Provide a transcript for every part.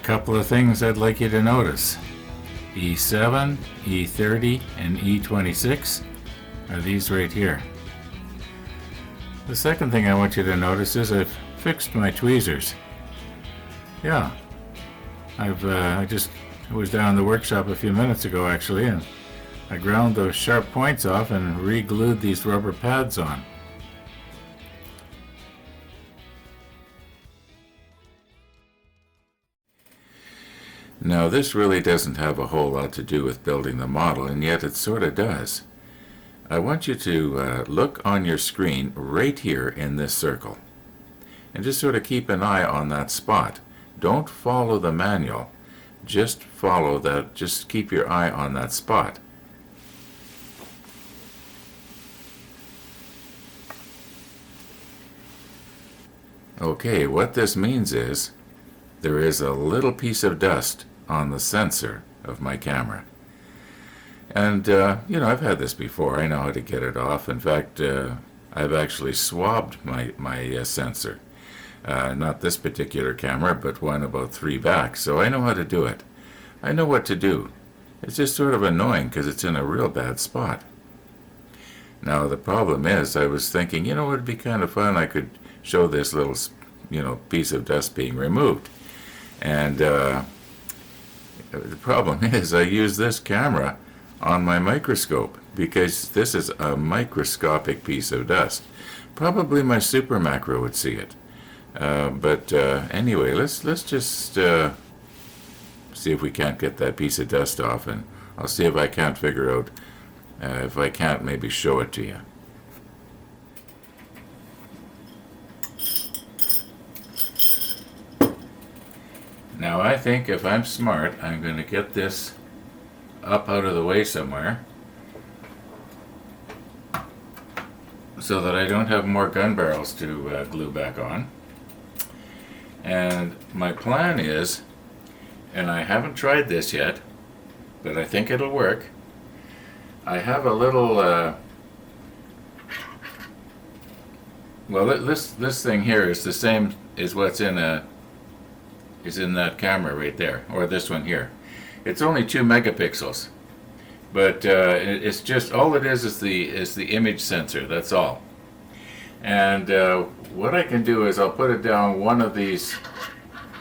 couple of things I'd like you to notice. E7, E30, and E26 are these right here. The second thing I want you to notice is I've fixed my tweezers. Yeah, I was down in the workshop a few minutes ago actually, and I ground those sharp points off and re-glued these rubber pads on. Now this really doesn't have a whole lot to do with building the model, and yet it sort of does. I want you to look on your screen right here in this circle and just sort of keep an eye on that spot. Don't follow the manual, just follow that, just keep your eye on that spot. Okay, what this means is there is a little piece of dust on the sensor of my camera. And, I've had this before. I know how to get it off. In fact, I've actually swabbed my sensor. Not this particular camera, but one about 3 back. So I know how to do it. I know what to do. It's just sort of annoying because it's in a real bad spot. Now, the problem is, I was thinking, it would be kind of fun. I could show this little, piece of dust being removed. And the problem is I use this camera on my microscope because this is a microscopic piece of dust. Probably my super macro would see it. Anyway, let's just see if we can't get that piece of dust off, and I'll see if I can't figure out, if I can't maybe show it to you. Now I think if I'm smart, I'm going to get this up out of the way somewhere so that I don't have more gun barrels to glue back on. And my plan is, and I haven't tried this yet, but I think it'll work. I have a little, this thing here is the same as what's in that camera right there, or this one here. It's only 2 megapixels, but it's just, all it is the image sensor. That's all. And what I can do is I'll put it down one of these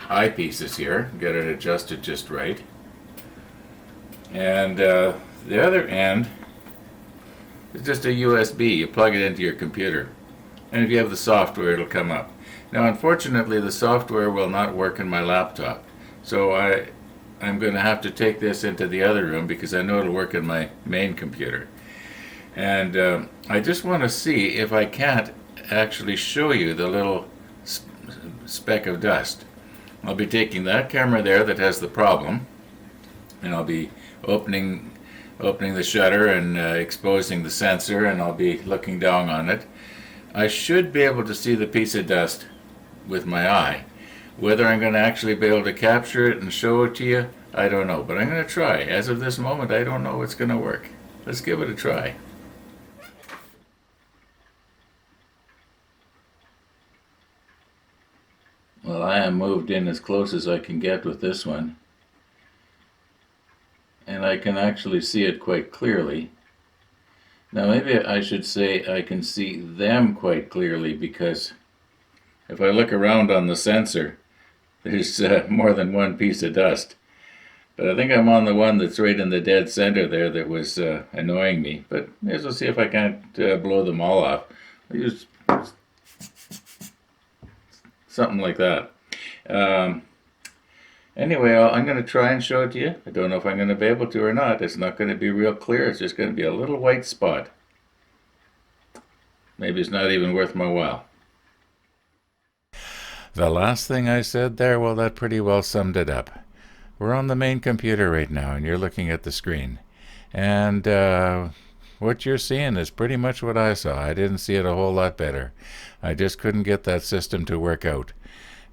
eyepieces here, get it adjusted just right, and the other end is just a USB. You plug it into your computer, and if you have the software, it'll come up. Now, unfortunately, the software will not work in my laptop, so I'm going to have to take this into the other room because I know it'll work in my main computer. And I just want to see if I can't actually show you the little speck of dust. I'll be taking that camera there that has the problem, and I'll be opening the shutter and exposing the sensor, and I'll be looking down on it. I should be able to see the piece of dust with my eye. Whether I'm going to actually be able to capture it and show it to you, I don't know, but I'm going to try. As of this moment, I don't know what's going to work. Let's give it a try. Well, I am moved in as close as I can get with this one, and I can actually see it quite clearly. Now maybe I should say I can see them quite clearly, because if I look around on the sensor, there's more than one piece of dust. But I think I'm on the one that's right in the dead center there that was annoying me. But let's see if I can't blow them all off. I'll use something like that. Anyway, I'm going to try and show it to you. I don't know if I'm going to be able to or not. It's not going to be real clear. It's just going to be a little white spot. Maybe it's not even worth my while. The last thing I said there, well, that pretty well summed it up. We're on the main computer right now, and you're looking at the screen. And what you're seeing is pretty much what I saw. I didn't see it a whole lot better. I just couldn't get that system to work out.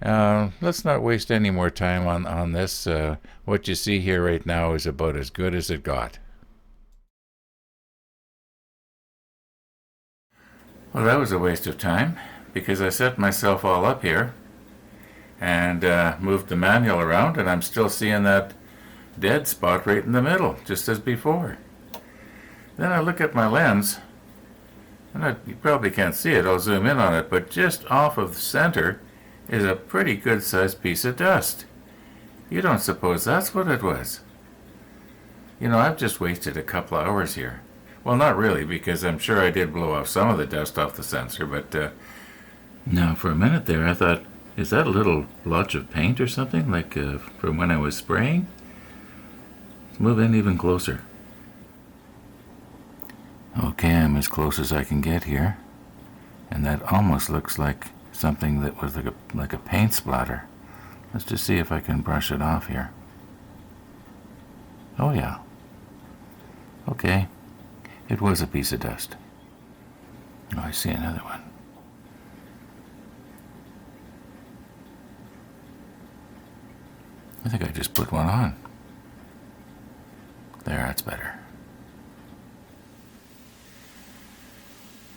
Let's not waste any more time on this. What you see here right now is about as good as it got. Well, that was a waste of time, because I set myself all up here, and moved the manual around, and I'm still seeing that dead spot right in the middle, just as before. Then I look at my lens, and you probably can't see it, I'll zoom in on it, but just off of the center is a pretty good sized piece of dust. You don't suppose that's what it was? You know, I've just wasted a couple of hours here. Well, not really, because I'm sure I did blow off some of the dust off the sensor, but now for a minute there I thought, is that a little blotch of paint or something, like from when I was spraying? Let's move in even closer. Okay, I'm as close as I can get here, and that almost looks like something that was like a paint splatter. Let's just see if I can brush it off here. Oh yeah. Okay, it was a piece of dust. Oh, I see another one. I think I just put one on. There, that's better.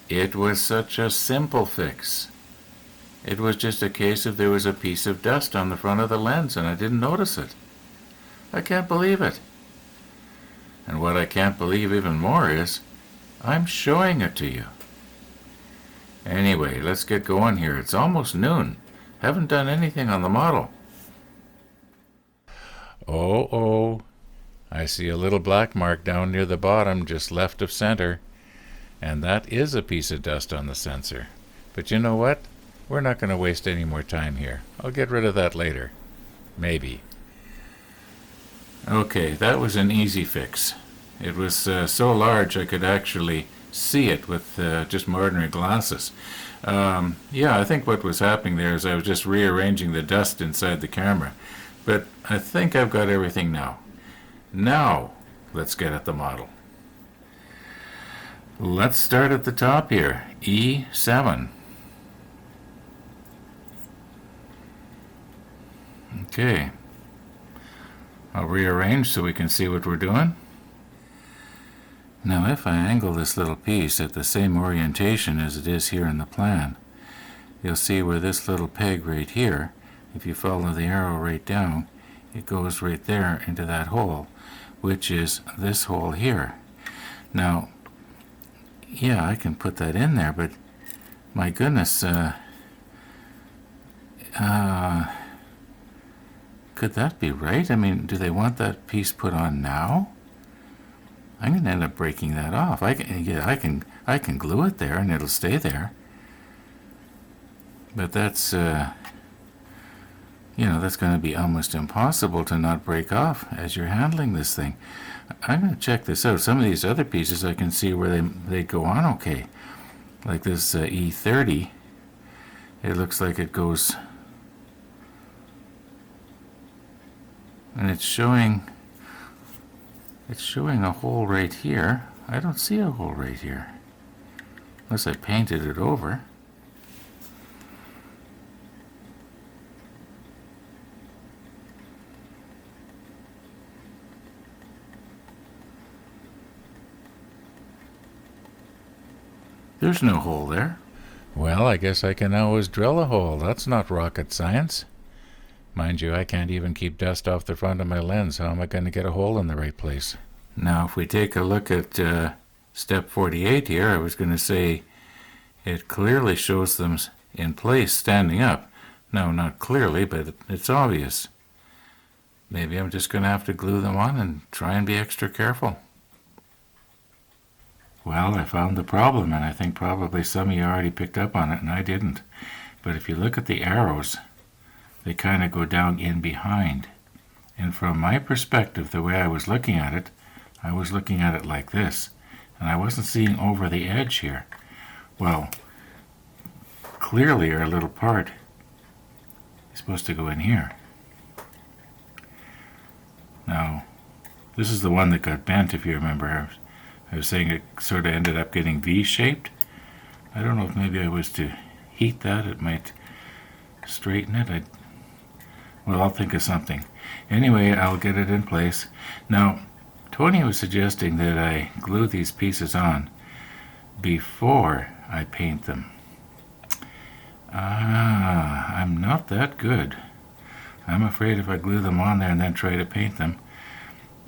It was such a simple fix. It was just a case of there was a piece of dust on the front of the lens and I didn't notice it. I can't believe it. And what I can't believe even more is, I'm showing it to you. Anyway, let's get going here. It's almost noon. Haven't done anything on the model. Oh, I see a little black mark down near the bottom, just left of center. And that is a piece of dust on the sensor. But you know what? We're not going to waste any more time here. I'll get rid of that later. Maybe. Okay, that was an easy fix. It was so large I could actually see it with just my ordinary glasses. Yeah, I think what was happening there is I was just rearranging the dust inside the camera. But I think I've got everything now. Now, let's get at the model. Let's start at the top here, E7. Okay. I'll rearrange so we can see what we're doing. Now if I angle this little piece at the same orientation as it is here in the plan, you'll see where this little peg right here, if you follow the arrow right down, it goes right there into that hole, which is this hole here. Now, yeah, I can put that in there, but my goodness, could that be right? I mean, do they want that piece put on now? I'm going to end up breaking that off. I can glue it there and it'll stay there. But that's, that's going to be almost impossible to not break off as you're handling this thing. I'm going to check this out. Some of these other pieces I can see where they go on okay. Like this E30, it looks like it goes, and it's showing a hole right here. I don't see a hole right here, unless I painted it over. There's no hole there. Well, I guess I can always drill a hole. That's not rocket science. Mind you, I can't even keep dust off the front of my lens. How am I going to get a hole in the right place? Now, if we take a look at step 48 here, I was going to say it clearly shows them in place standing up. No, not clearly, but it's obvious. Maybe I'm just going to have to glue them on and try and be extra careful. Well, I found the problem, and I think probably some of you already picked up on it, and I didn't. But if you look at the arrows, they kind of go down in behind. And from my perspective, the way I was looking at it like this, and I wasn't seeing over the edge here. Well, clearly our little part is supposed to go in here. Now, this is the one that got bent, if you remember. I was saying it sort of ended up getting V-shaped. I don't know if maybe I was to heat that. It might straighten it. Well, I'll think of something. Anyway, I'll get it in place. Now, Tony was suggesting that I glue these pieces on before I paint them. I'm not that good. I'm afraid if I glue them on there and then try to paint them,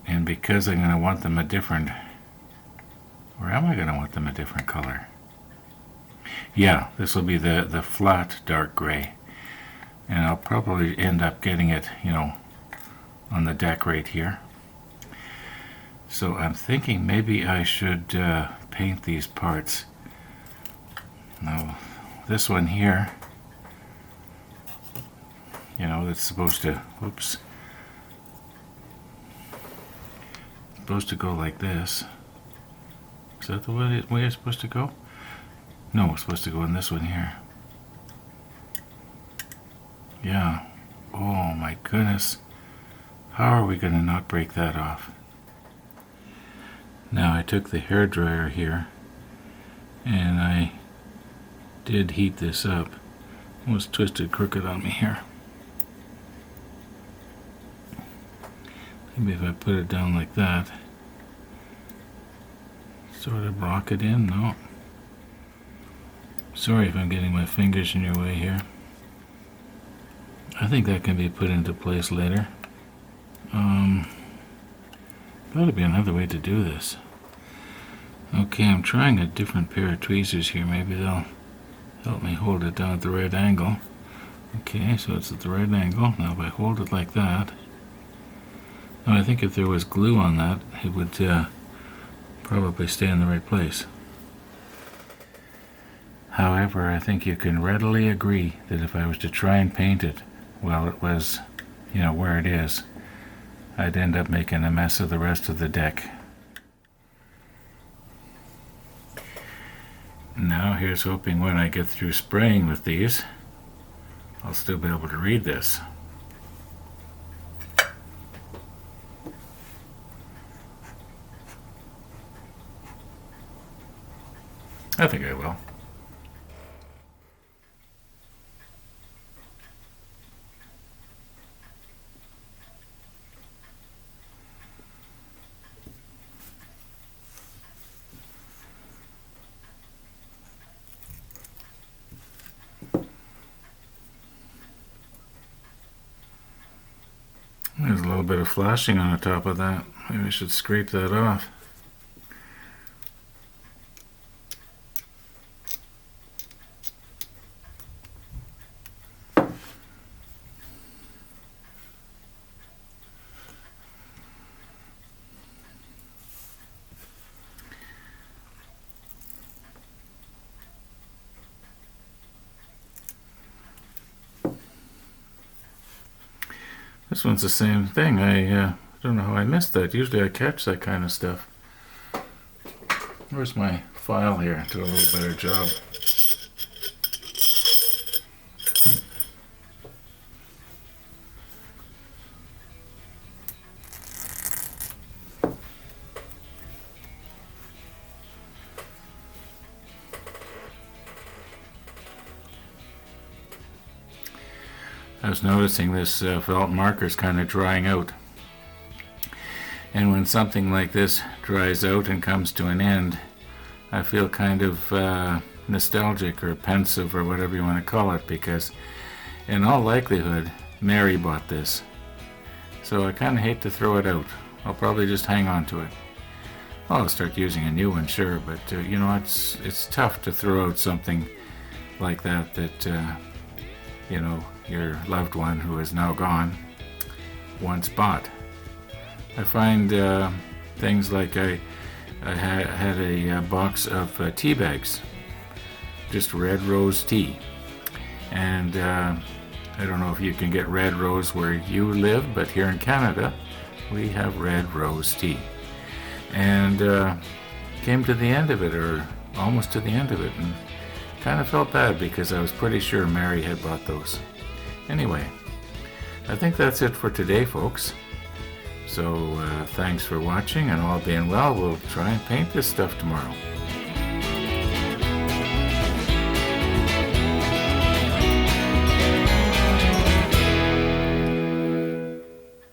and because I'm going to want them a different, or am I going to want them a different color? Yeah, this will be the flat dark gray, and I'll probably end up getting it, on the deck right here. So I'm thinking maybe I should paint these parts. Now, this one here, that's supposed to, supposed to go like this. Is that the way it's supposed to go? No, it's supposed to go in this one here. Yeah. Oh my goodness. How are we going to not break that off? Now I took the hairdryer here and I did heat this up. It was twisted crooked on me here. Maybe if I put it down like that, sort of rock it in. No. Sorry if I'm getting my fingers in your way here. I think that can be put into place later. Gotta be another way to do this. Okay, I'm trying a different pair of tweezers here. Maybe they'll help me hold it down at the right angle. Okay, so it's at the right angle. Now if I hold it like that, now I think if there was glue on that, it would probably stay in the right place. However, I think you can readily agree that if I was to try and paint it while it was, where it is, I'd end up making a mess of the rest of the deck. Now here's hoping when I get through spraying with these, I'll still be able to read this. I think I will. There's a little bit of flashing on the top of that. Maybe I should scrape that off. This one's the same thing. I don't know how I missed that. Usually I catch that kind of stuff. Where's my file here? Do a little better job. I was noticing this felt marker's kind of drying out. And when something like this dries out and comes to an end, I feel kind of nostalgic or pensive or whatever you want to call it, because in all likelihood, Mary bought this. So I kind of hate to throw it out. I'll probably just hang on to it. I'll start using a new one, sure, but it's tough to throw out something like that your loved one who is now gone once bought. I find things like I had a box of tea bags, just red rose tea, and I don't know if you can get red rose where you live, but here in Canada we have red rose tea, and came to the end of it, or almost to the end of it, and kind of felt bad because I was pretty sure Mary had bought those. Anyway, I think that's it for today, folks. So thanks for watching, and all being well, we'll try and paint this stuff tomorrow.